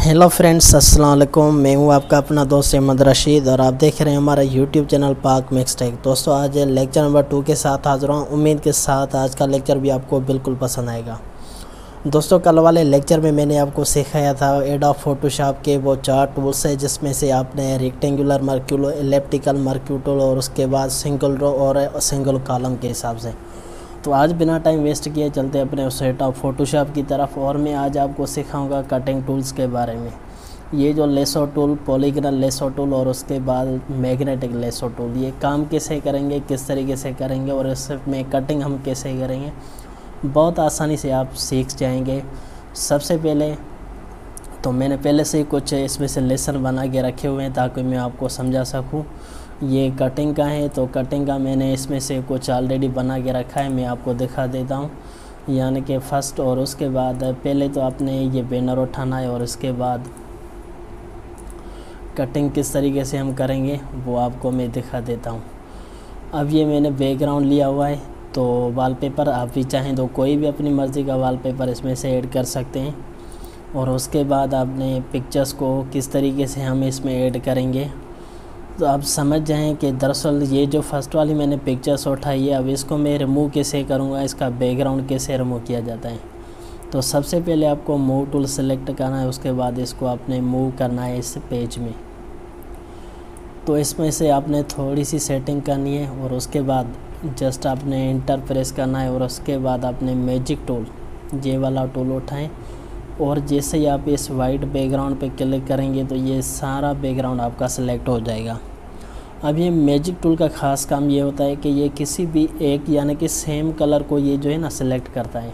Hello friends, अस्सलाम वालेकुम। मैं हूं आपका अपना दोस्त अहमद रशीद और आप देख रहे हैं हमारा यूट्यूब चैनल पाक मिक्स टेक। दोस्तों, आज लेक्चर नंबर 2 के साथ हाजिर हूं। उम्मीद के साथ आज का लेक्चर भी आपको बिल्कुल पसंद आएगा। दोस्तों, कल वाले लेक्चर में मैंने आपको सिखाया था एडोब फोटोशॉप के वो 4 टूल्स है, जिसमें से आपने रेक्टेंगुलर मर्क्यूल, एलिप्टिकल मर्क्यू टूल और उसके बाद सिंगल रो और सिंगल कॉलम के हिसाब से। तो आज बिना टाइम वेस्ट किए चलते अपने उस एडोब फोटोशॉप की तरफ और मैं आज आपको सिखाऊंगा कटिंग टूल्स के बारे में। ये जो lasso tool, polygonal lasso tool और उसके बाद मैग्नेटिक लेसो टूल, ये काम कैसे करेंगे, किस तरीके से करेंगे और इसमें कटिंग हम कैसे करेंगे, बहुत आसानी से आप सीख जाएंगे। सबसे पहले तो मैंने पहले से ही कुछ इसमें से लेसन बना के रखे हुए हैं ताकि मैं आपको समझा सकूं। ये कटिंग का है, तो कटिंग का मैंने इसमें से कुछ ऑलरेडी बना के रखा है, मैं आपको दिखा देता हूँ। यानी कि फ़र्स्ट और उसके बाद पहले तो आपने ये बैनर उठाना है और उसके बाद कटिंग किस तरीके से हम करेंगे वो आपको मैं दिखा देता हूँ। अब ये मैंने बैकग्राउंड लिया हुआ है, तो वॉलपेपर आप भी चाहें तो कोई भी अपनी मर्ज़ी का वॉलपेपर इसमें से ऐड कर सकते हैं। और उसके बाद आपने पिक्चर्स को किस तरीके से हम इसमें ऐड करेंगे, तो आप समझ जाएं कि दरअसल ये जो फर्स्ट वाली मैंने पिक्चर्स उठाई है, अब इसको मैं रिमूव कैसे करूँगा, इसका बैकग्राउंड कैसे रिमूव किया जाता है। तो सबसे पहले आपको मूव टूल सेलेक्ट करना है, उसके बाद इसको आपने मूव करना है इस पेज में। तो इसमें से आपने थोड़ी सी सेटिंग करनी है और उसके बाद जस्ट आपने इंटर प्रेस करना है और उसके बाद आपने मैजिक टूल, ये वाला टूल उठाएं और जैसे ही आप इस वाइट बैकग्राउंड पे क्लिक करेंगे तो ये सारा बैकग्राउंड आपका सेलेक्ट हो जाएगा। अब ये मैजिक टूल का ख़ास काम ये होता है कि ये किसी भी एक यानी कि सेम कलर को ये जो है ना सेलेक्ट करता है।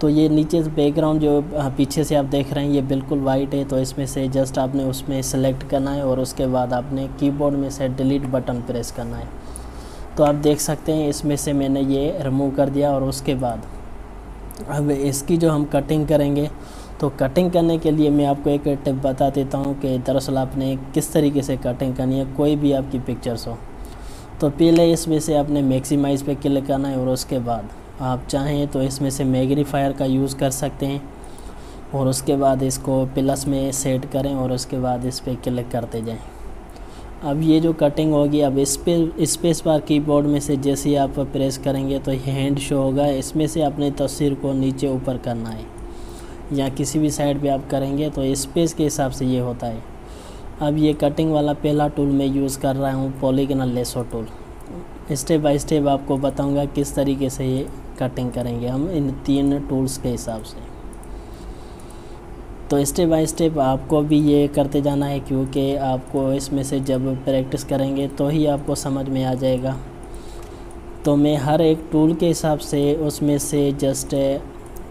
तो ये नीचे बैकग्राउंड जो पीछे से आप देख रहे हैं ये बिल्कुल वाइट है, तो इसमें से जस्ट आपने उसमें सेलेक्ट करना है और उसके बाद आपने कीबोर्ड में से डिलीट बटन प्रेस करना है। तो आप देख सकते हैं इसमें से मैंने ये रिमूव कर दिया। और उसके बाद अब इसकी जो हम कटिंग करेंगे, तो कटिंग करने के लिए मैं आपको एक टिप बता देता हूँ कि दरअसल आपने किस तरीके से कटिंग करनी है। कोई भी आपकी पिक्चर्स हो तो पहले इसमें से आपने मैक्सिमाइज़ पे क्लिक करना है और उसके बाद आप चाहें तो इसमें से मैग्नीफायर का यूज़ कर सकते हैं और उसके बाद इसको प्लस में सेट करें और उसके बाद इस पर क्लिक करते जाएँ। अब ये जो कटिंग होगी, अब स्पेस बार कीबोर्ड में से जैसे ही आप प्रेस करेंगे तो ये हैंड शो होगा। इसमें से अपने तस्वीर को नीचे ऊपर करना है या किसी भी साइड पे आप करेंगे तो स्पेस के हिसाब से ये होता है। अब ये कटिंग वाला पहला टूल मैं यूज़ कर रहा हूँ, polygonal lasso tool. Step by step आपको बताऊँगा किस तरीके से ये कटिंग करेंगे हम इन 3 टूल्स के हिसाब से। तो स्टेप बाय स्टेप आपको भी ये करते जाना है, क्योंकि आपको इसमें से जब प्रैक्टिस करेंगे तो ही आपको समझ में आ जाएगा। तो मैं हर एक टूल के हिसाब से उसमें से जस्ट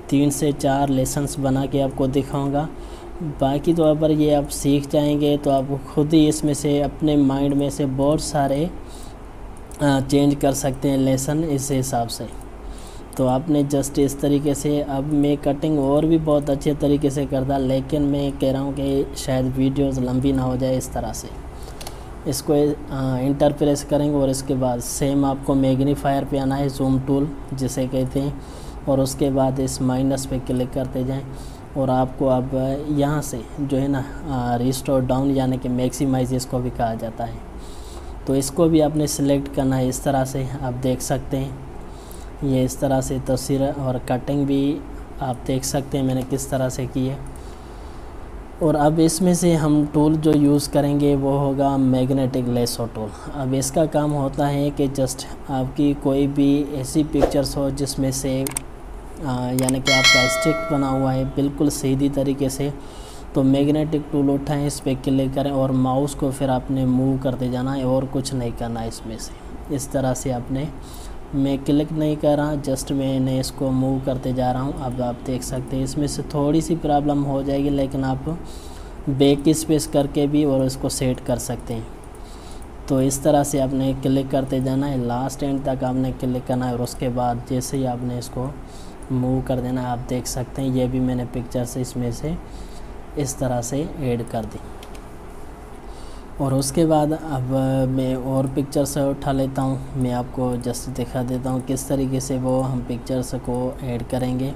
3 से 4 लेसन्स बना के आपको दिखाऊंगा। बाकी तो अगर ये आप सीख जाएंगे तो आप खुद ही इसमें से अपने माइंड में से बहुत सारे चेंज कर सकते हैं लेसन इस हिसाब से। तो आपने जस्ट इस तरीके से, अब मैं कटिंग और भी बहुत अच्छे तरीके से करता, लेकिन मैं कह रहा हूँ कि शायद वीडियोस लंबी ना हो जाए। इस तरह से इसको इंटर प्रेस करेंगे और इसके बाद सेम आपको मैग्नीफायर पे आना है, जूम टूल जिसे कहते हैं, और उसके बाद इस माइनस पे क्लिक करते जाएं और आपको अब यहाँ से जो है ना रिस्टोर डाउन यानी कि मैक्सिमाइज इसको भी कहा जाता है, तो इसको भी आपने सेलेक्ट करना है। इस तरह से आप देख सकते हैं ये इस तरह से तस्वीर और कटिंग भी आप देख सकते हैं मैंने किस तरह से की है। और अब इसमें से हम टूल जो यूज़ करेंगे वो होगा मैग्नेटिक लेसो टूल। अब इसका काम होता है कि जस्ट आपकी कोई भी ऐसी पिक्चर्स हो जिसमें से यानी कि आपका स्टिक बना हुआ है बिल्कुल सीधी तरीके से, तो मैग्नेटिक टूल उठाएं, इस पर क्लिक करें और माउस को फिर आपने मूव करते जाना है और कुछ नहीं करना है इसमें से। इस तरह से आपने, मैं क्लिक नहीं कर रहा, जस्ट मैंने इसको मूव करते जा रहा हूँ। अब आप देख सकते हैं इसमें से थोड़ी सी प्रॉब्लम हो जाएगी, लेकिन आप बैक स्पेस करके भी और इसको सेट कर सकते हैं। तो इस तरह से आपने क्लिक करते जाना है, लास्ट एंड तक आपने क्लिक करना है और उसके बाद जैसे ही आपने इसको मूव कर देना है। आप देख सकते हैं ये भी मैंने पिक्चर्स इसमें से इस तरह से ऐड कर दी। और उसके बाद अब मैं और पिक्चर्स उठा लेता हूँ, मैं आपको जस्ट दिखा देता हूँ किस तरीके से वो हम पिक्चर्स को ऐड करेंगे।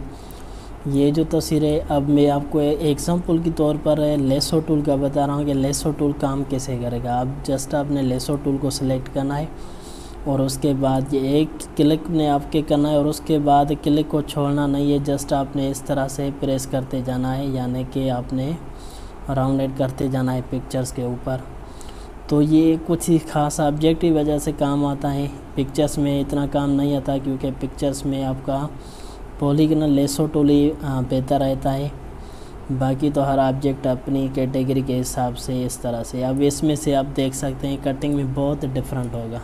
ये जो तस्वीरें, अब मैं आपको एग्जांपल के तौर पर लेसो टूल का बता रहा हूँ कि लेसो टूल काम कैसे करेगा। अब जस्ट आपने लेसो टूल को सिलेक्ट करना है और उसके बाद ये एक क्लिक ने आपके करना है और उसके बाद क्लिक को छोड़ना नहीं है। जस्ट आपने इस तरह से प्रेस करते जाना है, यानी कि आपने राउंडेड करते जाना है पिक्चर्स के ऊपर। तो ये कुछ ही ख़ास ऑब्जेक्ट की वजह से काम आता है, पिक्चर्स में इतना काम नहीं आता, क्योंकि पिक्चर्स में आपका पॉलीगोनल लेसो टूल ही बेहतर रहता है। बाकी तो हर ऑब्जेक्ट अपनी कैटेगरी के हिसाब से इस तरह से। अब इसमें से आप देख सकते हैं कटिंग में बहुत डिफरेंट होगा,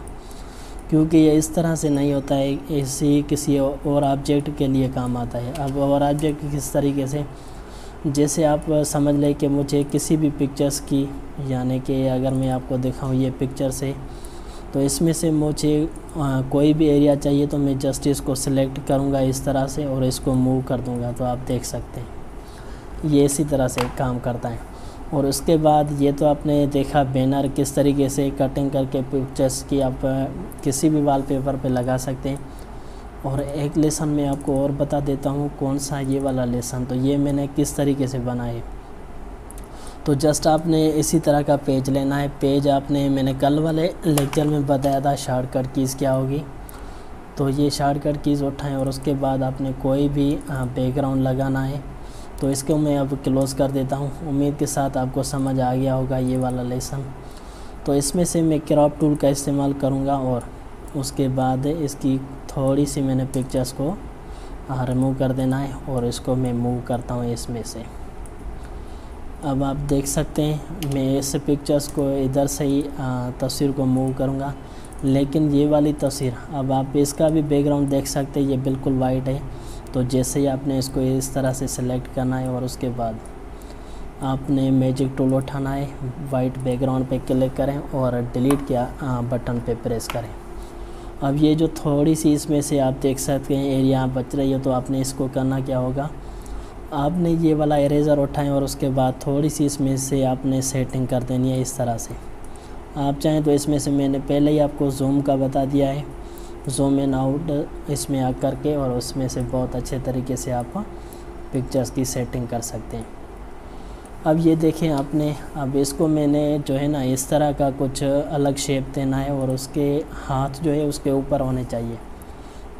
क्योंकि ये इस तरह से नहीं होता है, इसी किसी और ऑब्जेक्ट के लिए काम आता है। अब और ऑब्जेक्ट किस तरीके से, जैसे आप समझ लें कि मुझे किसी भी पिक्चर्स की, यानी कि अगर मैं आपको दिखाऊं ये पिक्चर्स है, तो इसमें से मुझे कोई भी एरिया चाहिए तो मैं जस्ट इसको सिलेक्ट करूंगा इस तरह से और इसको मूव कर दूंगा। तो आप देख सकते हैं ये इसी तरह से काम करता है। और उसके बाद ये तो आपने देखा बैनर किस तरीके से कटिंग करके पिक्चर्स की आप किसी भी वॉलपेपर पे लगा सकते हैं। और एक लेसन मैं आपको और बता देता हूँ, कौन सा ये वाला लेसन, तो ये मैंने किस तरीके से बनाए। तो जस्ट आपने इसी तरह का पेज लेना है। पेज आपने, मैंने कल वाले लेक्चर में बताया था शॉर्टकट कीज़ क्या होगी, तो ये शॉर्टकट कीज़ उठाएं और उसके बाद आपने कोई भी बैकग्राउंड लगाना है। तो इसको मैं अब क्लोज़ कर देता हूँ। उम्मीद के साथ आपको समझ आ गया होगा ये वाला लेसन। तो इसमें से मैं क्रॉप टूल का इस्तेमाल करूँगा और उसके बाद इसकी थोड़ी सी मैंने पिक्चर्स को रिमूव कर देना है और इसको मैं मूव करता हूँ इसमें से। अब आप देख सकते हैं मैं इस पिक्चर्स को इधर से ही तस्वीर को मूव करूँगा, लेकिन ये वाली तस्वीर, अब आप इसका भी बैकग्राउंड देख सकते हैं, ये बिल्कुल वाइट है। तो जैसे ही आपने इसको इस तरह से सिलेक्ट करना है और उसके बाद आपने मैजिक टूल उठाना है, वाइट बैकग्राउंड पे क्लिक करें और डिलीट किया बटन पे प्रेस करें। अब ये जो थोड़ी सी इसमें से आप देख सकते हैं एरिया बच रही है, तो आपने इसको करना क्या होगा, आपने ये वाला इरेज़र उठाएं और उसके बाद थोड़ी सी इसमें से आपने सेटिंग कर देनी है इस तरह से। आप चाहें तो इसमें से मैंने पहले ही आपको जूम का बता दिया है, जूम इन आउट इसमें आ करके, और उसमें से बहुत अच्छे तरीके से आप पिक्चर्स की सेटिंग कर सकते हैं। अब ये देखें आपने, अब इसको मैंने जो है ना इस तरह का कुछ अलग शेप देना है और उसके हाथ जो है उसके ऊपर होने चाहिए।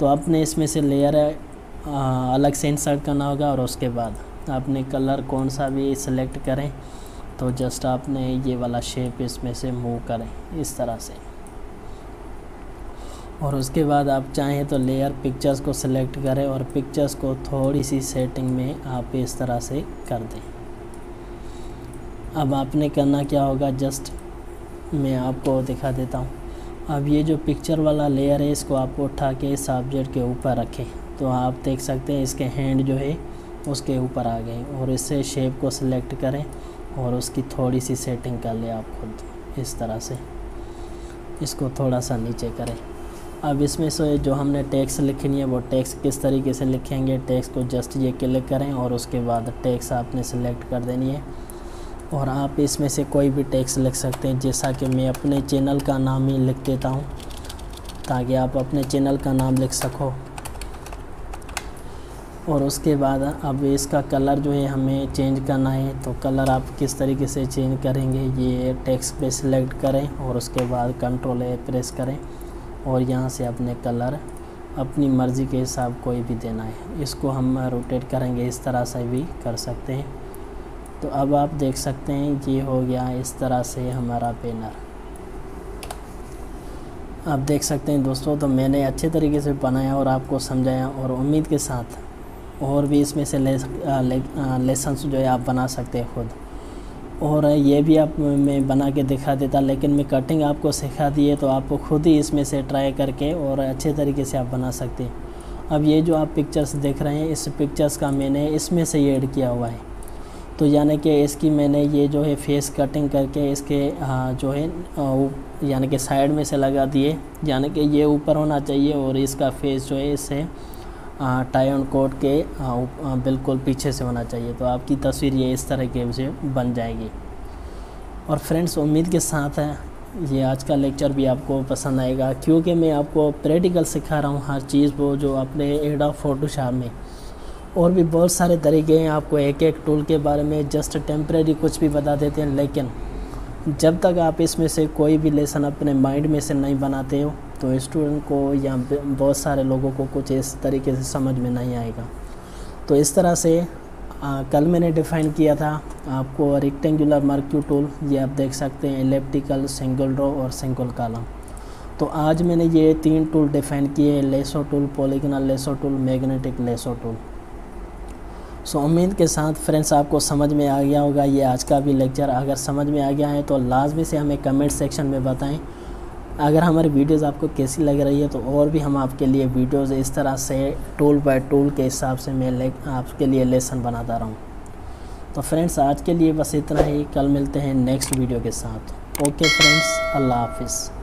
तो आपने इसमें से लेयर अलग से इंसर्ट करना होगा और उसके बाद आपने कलर कौन सा भी सिलेक्ट करें, तो जस्ट आपने ये वाला शेप इसमें से मूव करें इस तरह से। और उसके बाद आप चाहें तो लेयर पिक्चर्स को सिलेक्ट करें और पिक्चर्स को थोड़ी सी सेटिंग में आप इस तरह से कर दें। अब आपने करना क्या होगा, जस्ट मैं आपको दिखा देता हूँ। अब ये जो पिक्चर वाला लेयर है इसको आप उठा के इस ऑब्जेक्ट के ऊपर रखें, तो आप देख सकते हैं इसके हैंड जो है उसके ऊपर आ गए। और इससे शेप को सिलेक्ट करें और उसकी थोड़ी सी सेटिंग कर लें आप खुद इस तरह से, इसको थोड़ा सा नीचे करें। अब इसमें से जो हमने टेक्स्ट लिखनी है वो टेक्स्ट किस तरीके से लिखेंगे, टेक्स्ट को जस्ट ये क्लिक करें और उसके बाद टेक्स्ट आपने सिलेक्ट कर देनी है। और आप इसमें से कोई भी टेक्स्ट लिख सकते हैं, जैसा कि मैं अपने चैनल का नाम ही लिख देता हूँ ताकि आप अपने चैनल का नाम लिख सको। और उसके बाद अब इसका कलर जो है हमें चेंज करना है, तो कलर आप किस तरीके से चेंज करेंगे, ये टेक्स्ट पे सिलेक्ट करें और उसके बाद कंट्रोल ए प्रेस करें और यहाँ से अपने कलर अपनी मर्ज़ी के हिसाब कोई भी देना है। इसको हम रोटेट करेंगे, इस तरह से भी कर सकते हैं। तो अब आप देख सकते हैं ये हो गया इस तरह से हमारा बैनर। आप देख सकते हैं दोस्तों, तो मैंने अच्छे तरीके से बनाया और आपको समझाया, और उम्मीद के साथ और भी इसमें से लेसन्स जो है आप बना सकते हैं खुद। और ये भी आप मैं बना के दिखा देता, लेकिन मैं कटिंग आपको सिखा दी है, तो आपको खुद ही इसमें से ट्राई करके और अच्छे तरीके से आप बना सकते हैं। अब ये जो आप पिक्चर्स देख रहे हैं, इस पिक्चर्स का मैंने इसमें से ही ऐड किया हुआ है। तो यानी कि इसकी मैंने ये जो है फेस कटिंग करके इसके जो है यानी कि साइड में से लगा दिए, यानी कि ये ऊपर होना चाहिए और इसका फेस जो है इससे टाई ऑन कोट के बिल्कुल पीछे से होना चाहिए। तो आपकी तस्वीर ये इस तरह के से बन जाएगी। और फ्रेंड्स, उम्मीद के साथ है ये आज का लेक्चर भी आपको पसंद आएगा, क्योंकि मैं आपको प्रैक्टिकल सिखा रहा हूँ हर चीज़ वो जो अपने एडोब फोटोशॉप में और भी बहुत सारे तरीके हैं, आपको एक एक टूल के बारे में जस्ट टेम्परेरी कुछ भी बता देते हैं, लेकिन जब तक आप इसमें से कोई भी लेसन अपने माइंड में से नहीं बनाते हो तो स्टूडेंट को या बहुत सारे लोगों को कुछ इस तरीके से समझ में नहीं आएगा। तो इस तरह से कल मैंने डिफ़ाइन किया था आपको रेक्टेंगुलर मर्क्यू टूल, ये आप देख सकते हैं, एलिप्टिकल, सिंगल रो और सिंगल कॉलम। तो आज मैंने ये 3 टूल डिफ़ाइन किए, lasso tool, polygonal lasso tool, magnetic lasso tool. So उम्मीद के साथ फ्रेंड्स आपको समझ में आ गया होगा ये आज का भी लेक्चर। अगर समझ में आ गया है तो लाजमी से हमें कमेंट सेक्शन में बताएं। अगर हमारी वीडियोज़ आपको कैसी लग रही है तो और भी हम आपके लिए वीडियोज़ इस तरह से टूल बाय टूल के हिसाब से मैं आपके लिए लेसन बनाता रहूँ। तो फ्रेंड्स आज के लिए बस इतना ही, कल मिलते हैं नेक्स्ट वीडियो के साथ। ओके फ्रेंड्स, अल्लाह हाफिज़।